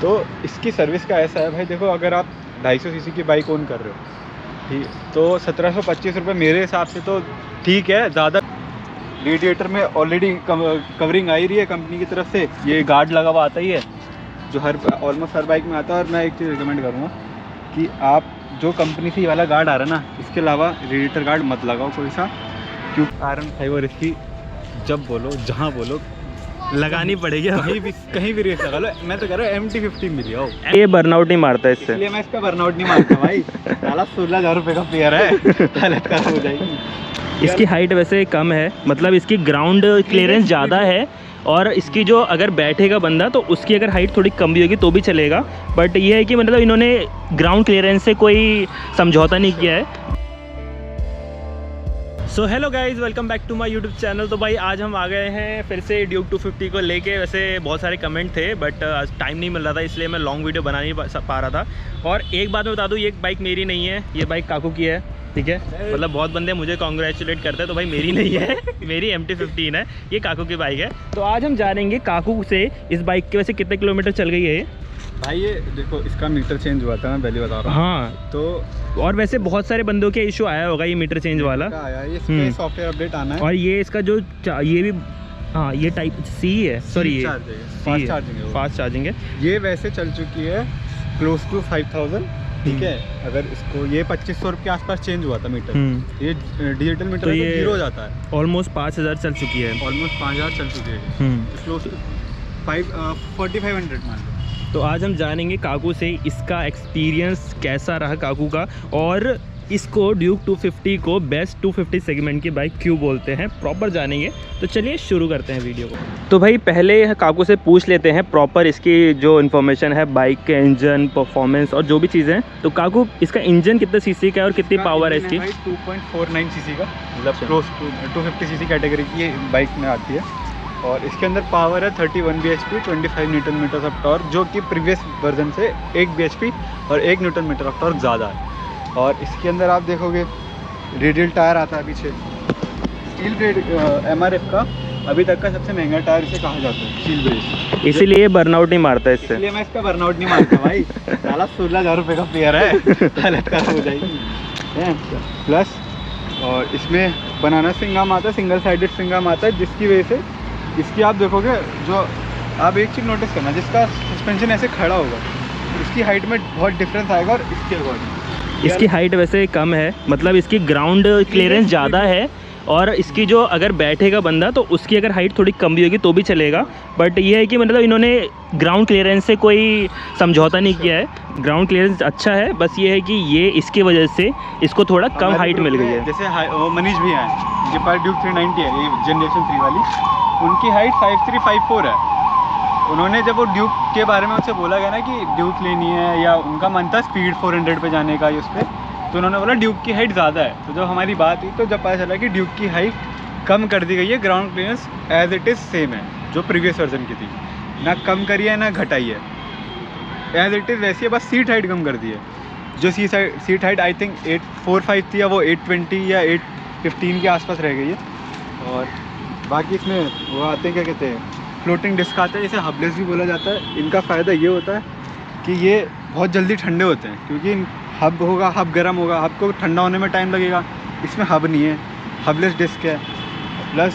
तो इसकी सर्विस का ऐसा है भाई, देखो अगर आप 250 सीसी की बाइक ओन कर रहे हो, ठीक, तो 1725 रुपये मेरे हिसाब से तो ठीक है। ज़्यादा रेडिएटर में ऑलरेडी कवरिंग आ ही रही है कंपनी की तरफ से, ये गार्ड लगा हुआ आता ही है जो ऑलमोस्ट हर बाइक में आता है। और मैं एक चीज़ रिकमेंड करूँगा कि आप जो कंपनी से ये वाला गार्ड आ रहा है ना, इसके अलावा रेडिएटर गार्ड मत लगाओ कोई सा, क्योंकि आयरन फाइबर इसकी जब बोलो जहाँ बोलो लगानी पड़ेगी। कहीं भी रेस लगा लो। मैं तो कह रहा हूँ MT-15 मिली हो, ये बर्नआउट नहीं मारता इससे, इसलिए मैं इसका बर्नआउट नहीं मारता भाई। साला 16,000 रुपये का पेयर है, हालत खराब हो जाएगी। इसकी हाइट वैसे कम है, मतलब इसकी ग्राउंड क्लियरेंस ज़्यादा है, और इसकी जो अगर बैठेगा बंदा तो उसकी अगर हाइट थोड़ी कम भी होगी तो भी चलेगा। बट ये है कि मतलब इन्होंने ग्राउंड क्लियरेंस से कोई समझौता नहीं किया है। So hello guys, welcome back to my YouTube channel. तो भाई आज हम आ गए हैं फिर से ड्यूक 250 को लेके। वैसे बहुत सारे कमेंट थे बट टाइम नहीं मिल रहा था, इसलिए मैं लॉन्ग वीडियो बना नहीं पा रहा था। और एक बात मैं बता दूँ, ये बाइक मेरी नहीं है, ये बाइक काकू की है, ठीक है। मतलब बहुत बंदे मुझे कॉन्ग्रेचुलेट करते हैं, तो भाई मेरी नहीं है, मेरी MT-15 है, ये काकू की बाइक है। तो आज हम जानेंगे काकू से इस बाइक के वैसे कितने किलोमीटर चल गई है ये। भाई ये देखो, इसका मीटर चेंज हुआ था, मैं पहले बता रहा हूँ। हाँ, तो और वैसे बहुत सारे बंदों के इशू आया होगा ये मीटर चेंज वाला आया, ये सॉफ्टवेयर अपडेट आना है। और ये इसका जो ये भी, हाँ ये टाइप सी है, सॉरी ये फास्ट चार्जिंग है। ये वैसे चल चुकी है क्लोज टू 5000, ठीक है। अगर इसको ये 2500 के आसपास चेंज हुआ था मीटर, ये डिजिटल मीटर तो ये 0 हो जाता है। ऑलमोस्ट 5000 चल चुकी है, ऑलमोस्ट 5000 चल चुकी है, क्लोज टू 4500 मान लो। तो आज हम जानेंगे काकू से इसका एक्सपीरियंस कैसा रहा काकू का, और इसको ड्यूक 250 को बेस्ट 250 सेगमेंट की बाइक क्यों बोलते हैं, प्रॉपर जानेंगे। तो चलिए शुरू करते हैं वीडियो को। तो भाई पहले काकू से पूछ लेते हैं प्रॉपर इसकी जो इन्फॉर्मेशन है, बाइक के इंजन परफॉर्मेंस और जो भी चीज़ें हैं। तो काकू इसका इंजन कितने सीसी का है और कितनी पावर है इसकी? 2.49 सीसी का, मतलब क्लोज टू 250 सीसी कैटेगरी की ये बाइक में आती है। और इसके अंदर पावर है 31 bhp, 25 newton metre of torque, जो कि प्रीवियस वर्जन से 1 bhp और 1 न्यूटन मीटर ऑफ टॉर्क ज़्यादा है। और इसके अंदर आप देखोगे रेडियल टायर आता है पीछे, स्टील ब्रेड MRF का अभी तक का सबसे महंगा टायर इसे कहा जाता है, स्टील ब्रेड, इसीलिए बर्नआउट नहीं मारता इससे, इसलिए मैं इसका बर्नआउट नहीं मारता भाई। साला 16,000 रुपये का पेयर है, हालत खराब हो जाएगी। प्लस और इसमें बनाना स्विंगार्म आता है, सिंगल साइडेड स्विंगार्म आता है, जिसकी वजह से इसकी आप देखोगे, जो आप एक चीज़ नोटिस करना, जिसका सस्पेंशन ऐसे खड़ा होगा उसकी हाइट में बहुत डिफरेंस आएगा। और इसके अकॉर्डिंग इसकी हाइट वैसे कम है, मतलब इसकी ग्राउंड क्लियरेंस ज़्यादा है, और इसकी जो अगर बैठेगा बंदा तो उसकी अगर हाइट थोड़ी कम भी होगी तो भी चलेगा। बट ये है कि मतलब इन्होंने ग्राउंड क्लियरेंस से कोई समझौता नहीं किया है, ग्राउंड क्लियरेंस अच्छा है। बस ये है कि ये इसकी वजह से इसको थोड़ा कम हाइट मिल गई है। जैसे मनीष भी हैं, जिनके पास ड्यूक 390 है, ये जनरेशन 3 वाली, उनकी हाइट 5354 है। उन्होंने जब वो ड्यूक के बारे में उनसे बोला गया ना कि ड्यूक लेनी है, या उनका मन था स्पीड 400 पे जाने का उस पर, तो उन्होंने बोला ड्यूक की हाइट ज़्यादा है। तो जब हमारी बात हुई तो जब पता चला कि ड्यूक की हाइट कम कर दी गई है, ground clearance as it is same है जो प्रीवियस वर्जन की थी, ना कम करी है ना घटाई है, एज इट इज़ वैसी है, बस सीट हाइट कम कर दी है। जो सीट हाइट आई थिंक 845 थी, या वो 820 या 815 के आसपास रह गई है। और बाकी इसमें वो आते हैं, क्या कहते हैं, फ्लोटिंग डिस्क आते हैं, इसे हबलेस भी बोला जाता है। इनका फ़ायदा ये होता है कि ये बहुत जल्दी ठंडे होते हैं, क्योंकि हब होगा, हब गर्म होगा, हब को ठंडा होने में टाइम लगेगा। इसमें हब नहीं है, हबलेस डिस्क है। प्लस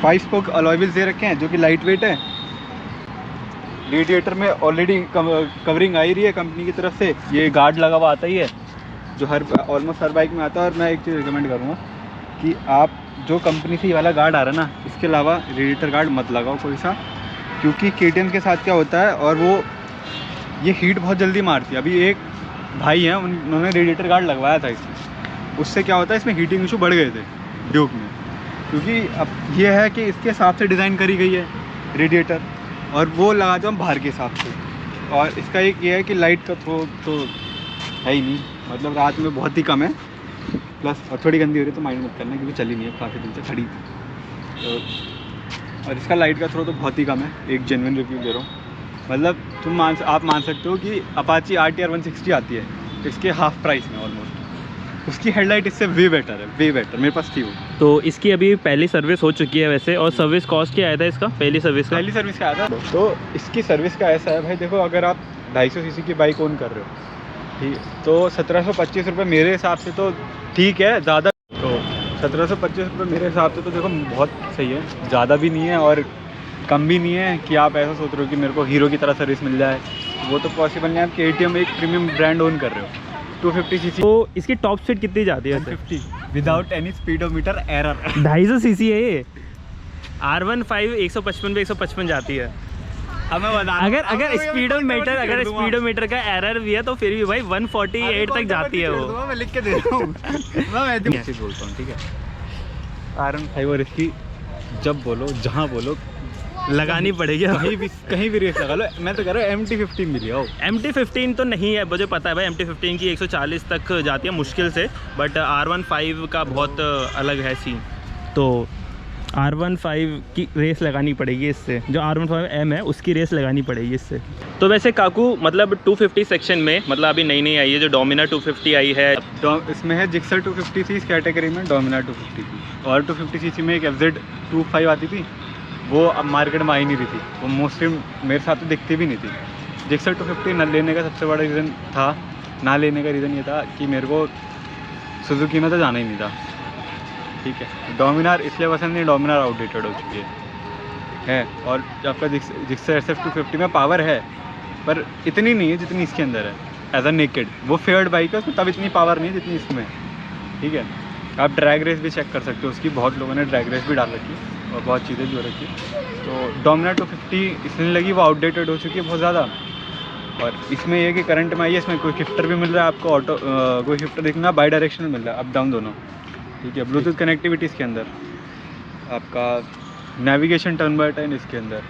5 स्पोक अलॉय व्हील्स दे रखे हैं, जो कि लाइट वेट है। रेडिएटर में ऑलरेडी कवरिंग आ ही रही है कंपनी की तरफ से, ये गार्ड लगा हुआ आता ही है जो ऑलमोस्ट हर बाइक में आता है। और मैं एक चीज़ रिकमेंड करूँगा कि आप जो कंपनी से ये वाला गार्ड आ रहा है ना, इसके अलावा रेडिएटर गार्ड मत लगाओ कोई सा, क्योंकि KTM के साथ क्या होता है, और वो ये हीट बहुत जल्दी मारती है। अभी एक भाई हैं, उन्होंने रेडिएटर गार्ड लगवाया था इसमें, उससे क्या होता है, इसमें हीटिंग इशू बढ़ गए थे ड्यूक में, क्योंकि अब ये है कि इसके हिसाब से डिज़ाइन करी गई है रेडिएटर, और वो लगा दो हम बाहर के हिसाब से। और इसका एक ये है कि लाइट का थ्रो तो है ही नहीं, मतलब रात में बहुत ही कम है। प्लस और थोड़ी गंदी हो रही है तो माइंड मत करना, क्योंकि चली नहीं है, काफ़ी दिन से खड़ी थी। तो और इसका लाइट का थ्रो तो बहुत ही कम है, एक जेन्युइन रिव्यू दे रहा हूँ। मतलब आप मान सकते हो कि अपाची RTR 160 आती है इसके हाफ प्राइस में ऑलमोस्ट, उसकी हेडलाइट इससे वे बेटर है, वे बेटर। मेरे पास थी वो। तो इसकी अभी पहली सर्विस हो चुकी है वैसे, और सर्विस कॉस्ट क्या आया था इसका पहली सर्विस का? पहली सर्विस का आया था। तो इसकी सर्विस का ऐसा है भाई, देखो अगर आप 250 सीसी की बाइक ओन कर रहे हो, ठीक, तो 1725 रुपये मेरे हिसाब से तो ठीक है, ज़्यादा। तो 1725 रुपये मेरे हिसाब से तो देखो बहुत सही है, ज़्यादा भी नहीं है और कम भी नहीं है कि आप ऐसा सोच रहे हो कि मेरे को हीरो की तरह सर्विस मिल जाए, वो तो पॉसिबल नहीं है। आप KTM एक प्रीमियम ब्रांड ओन कर रहे हो, 250 सीसी। तो इसकी टॉप स्पीड कितनी जाती है? 150 without any speedometer error. 250 CC है ये। R15 155 पे 155 जाती है। हमें बता, अगर स्पीडोमीटर का एरर भी है तो फिर भी भाई 148 तक जाती है वो। मैं लिख के दे रहा हूँ। मैं ऐसे बोलता हूँ, ठीक है। R15 और इसकी जब बोलो, जहाँ बोलो, लगानी पड़ेगी। कहीं भी रेस लगा लो। मैं तो कह रहा हूँ MT15 मिली हो। MT15 तो नहीं है, मुझे पता है भाई, MT15 की 140 तक जाती है मुश्किल से, बट R15 का बहुत अलग है सीन। तो R15 की रेस लगानी पड़ेगी इससे, जो R15M है उसकी रेस लगानी पड़ेगी इससे। तो वैसे काकू मतलब 250 सेक्शन में, मतलब अभी नई नई आई है जो डोमिनार 250 आई है, इसमें है जिक्सर 250 थी इस कैटेगरी में, डोमिनार 250 थी, और 250 सीसी में एक FZ25 आती थी, वो अब मार्केट में आई नहीं रही थी, वो मोस्टली मेरे साथ तो दिखती भी नहीं थी। जिक्सर 250 न लेने का सबसे बड़ा रीज़न था, ना लेने का रीज़न ये था कि मेरे को सुजुकी में तो जाना ही नहीं था, ठीक है। डोमिनार इसलिए पसंद नहीं, डोमिनार आउटडेटेड हो चुकी है। और आपका जिक्सर SF250 में पावर है पर इतनी नहीं है जितनी इसके अंदर है। एज अ नेकेड वो फेयर्ड बाइक है, उसमें तब इतनी पावर नहीं है जितनी इसमें, ठीक है। आप ड्रैग रेस भी चेक कर सकते हो उसकी, बहुत लोगों ने ड्रैग रेस भी डाल रखी है और बहुत चीज़ें भी हो रखी है। तो डोमिनार 250 इसलिए लगी, वो आउटडेटेड हो चुकी है बहुत ज़्यादा। और इसमें ये कि करंट में आई है, इसमें कोई शिफ्टर भी मिल रहा है आपको, ऑटो कोई शिफ्टर देखना बाई डायरेक्शनल मिल रहा है, अप डाउन दोनों, ठीक है। ब्लूटूथ कनेक्टिविटी इसके अंदर, आपका नेविगेशन टर्न बाय टर्न इसके अंदर,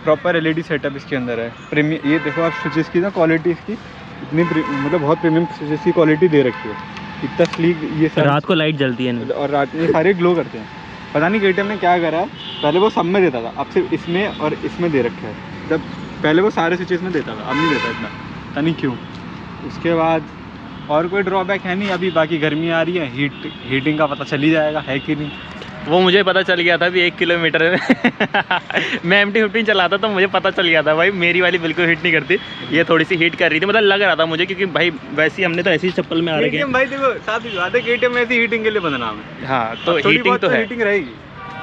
प्रॉपर LED सेटअप इसके अंदर है। प्रीमियम ये देखो आप स्विचेस की ना क्वालिटी इसकी इतनी मतलब बहुत प्रीमियम स्विचेस की क्वालिटी दे रखी है, इतना स्लीक। ये रात को लाइट जलती है और रात में सारे ग्लो करते हैं। पता नहीं KTM ने क्या करा, पहले वो सब में देता था, अब सिर्फ इसमें और इसमें दे रखा है। जब पहले वो सारे स्विचेस में देता था, अब नहीं देता इतना, पता नहीं क्यों। उसके बाद और कोई ड्रॉबैक है नहीं अभी, बाकी गर्मी आ रही है, हीटिंग का पता चल ही जाएगा है कि नहीं। वो मुझे पता चल गया था भी 1 किलोमीटर में मैं MT15 चलाता तो मुझे पता चल गया था भाई, मेरी वाली बिल्कुल हीट नहीं करती, ये थोड़ी सी हीट कर रही थी, मतलब लग रहा था मुझे, क्योंकि भाई वैसे ही हमने तो ऐसी ही चप्पल में आ रखे हैं भाई। देखो साथ ही बात है, KTM में ऐसी हीटिंग के लिए बदनाम है। हाँ, तो हीटिंग तो है, हीटिंग रहेगी,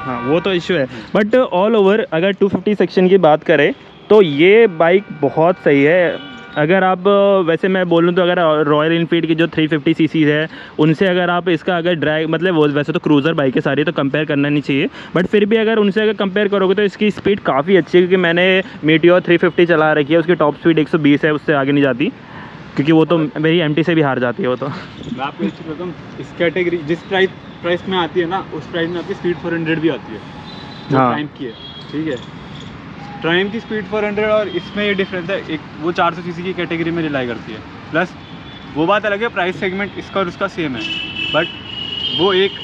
हाँ वो तो इशू है। बट ऑल ओवर अगर 250 सेक्शन की बात करें तो ये बाइक बहुत सही है। अगर आप वैसे मैं बोलूँ तो अगर रॉयल इनफील्ड की जो 350 सीसी है उनसे अगर आप इसका अगर ड्रैग, मतलब वो वैसे तो क्रूज़र बाइक है सारी, तो कंपेयर करना नहीं चाहिए, बट फिर भी अगर उनसे अगर कंपेयर करोगे तो इसकी स्पीड काफ़ी अच्छी है, क्योंकि मैंने मीटियोर 350 चला रखी है, उसकी टॉप स्पीड 120 है, उससे आगे नहीं जाती, क्योंकि वो तो मेरी MT से भी हार जाती है वो तो। मैं आपको एक चीज़ बताऊँ, इस कैटेगरी जिस प्राइस में आती है ना, उस प्राइस में आपकी स्पीड 400 भी आती है, जो टाइम की है, ठीक है। ट्राइम की स्पीड 400 और इसमें ये डिफरेंस है, एक वो 400 सीसी की कैटेगरी में रिलाई करती है, प्लस वो बात अलग है, प्राइस सेगमेंट इसका और उसका सेम है, बट वो एक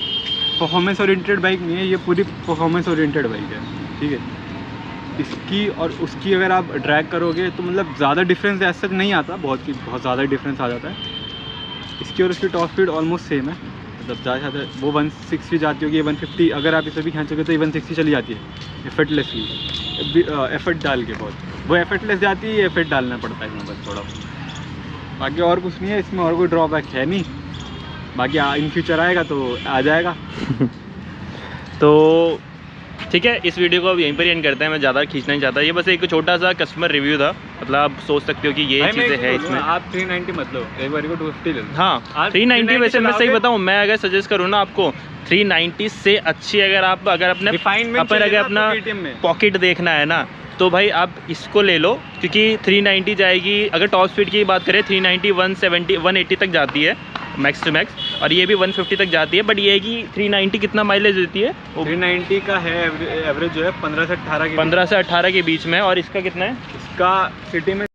परफॉर्मेंस ओरिएंटेड बाइक नहीं है, ये पूरी परफॉर्मेंस ओरिएंटेड बाइक है, ठीक है। इसकी और उसकी अगर आप ड्रैग करोगे तो मतलब ज़्यादा डिफरेंस ऐसा नहीं आता, बहुत ज़्यादा डिफरेंस आ जाता है। इसकी और उसकी टॉप स्पीड ऑलमोस्ट सेम है, मतलब ज़्यादा वो 160 जाती होगी, 150 अगर आप इसे भी खींचोगे तो ये 160 चली जाती है एफर्टलेसली, एफर्ट डाल के। बहुत वो एफर्टलेस जाती है, एफर्ट डालना पड़ता है इसमें बस थोड़ा, बाकी और कुछ नहीं है इसमें, और कोई ड्रॉबैक है नहीं। बाकी इन फ्यूचर आएगा तो आ जाएगा। तो ठीक है, इस वीडियो को अब यहीं पर एंड करते हैं, मैं ज़्यादा खींचना नहीं चाहता, ये बस एक छोटा सा कस्टमर रिव्यू था, मतलब आप सोच सकते हो कि ये चीज़ें है इसमें। आप 390 मत लो, एक बार को 250 ले लो। हाँ 390 वैसे मैं सही बताऊँ, मैं अगर सजेस्ट करूँ ना आपको 390 से अच्छी, अगर अपने अगर अपना पॉकेट देखना है ना, तो भाई आप इसको ले लो, क्योंकि 390 जाएगी। अगर टॉप स्पीड की बात करें 390 170 180 तक जाती है मैक्स टू मैक्स, और ये भी 150 तक जाती है, बट ये है कि 390 कितना माइलेज देती है? 390 का है एवरेज जो है 15 से 18 के 15 से 18 के बीच में, और इसका कितना है? इसका सिटी में